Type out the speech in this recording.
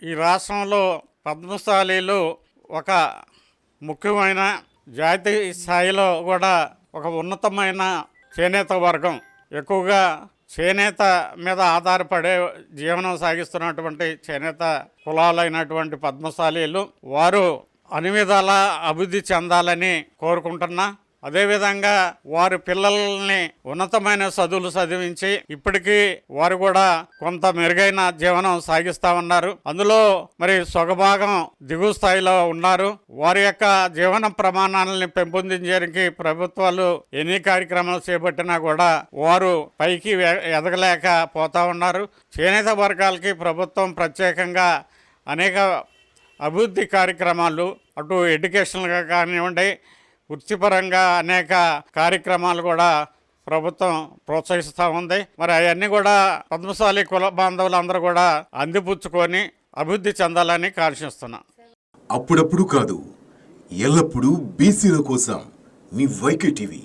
ఈ రాష్ట్రంలో పద్మశాలీలు ఒక ముఖ్యమైన జాతీయ స్థాయిలో కూడా ఒక ఉన్నతమైన చేనేత వర్గం, ఎక్కువగా చేనేత మీద ఆధారపడే జీవనం సాగిస్తున్నటువంటి చేనేత కులాలైనటువంటి పద్మశాలీలు వారు అన్ని విధాలా అభివృద్ధి చెందాలని కోరుకుంటున్నా. అదేవిధంగా వారి పిల్లల్ని ఉన్నతమైన చదువులు చదివించి ఇప్పటికీ వారు కూడా కొంత మెరుగైన జీవనం సాగిస్తా ఉన్నారు. అందులో మరి సొగభాగం దిగువ స్థాయిలో ఉన్నారు. వారి యొక్క జీవన ప్రమాణాలని పెంపొందించడానికి ప్రభుత్వాలు ఎన్ని కార్యక్రమాలు చేపట్టినా కూడా వారు పైకి ఎదగలేక పోతా ఉన్నారు. చేనేత వర్గాలకి ప్రభుత్వం ప్రత్యేకంగా అనేక అభివృద్ధి కార్యక్రమాలు, అటు ఎడ్యుకేషన్గా కానివ్వండి, వృత్తిపరంగా అనేక కార్యక్రమాలు కూడా ప్రభుత్వం ప్రోత్సహిస్తూ ఉంది. మరి అవన్నీ కూడా పద్మశాలి కుల బాంధవులందరూ కూడా అందిపుచ్చుకొని అభివృద్ధి చెందాలని కాంక్షిస్తున్నాం. అప్పుడప్పుడు కాదు, ఎల్లప్పుడూ బీసీల కోసం మీ వైకే టీవీ.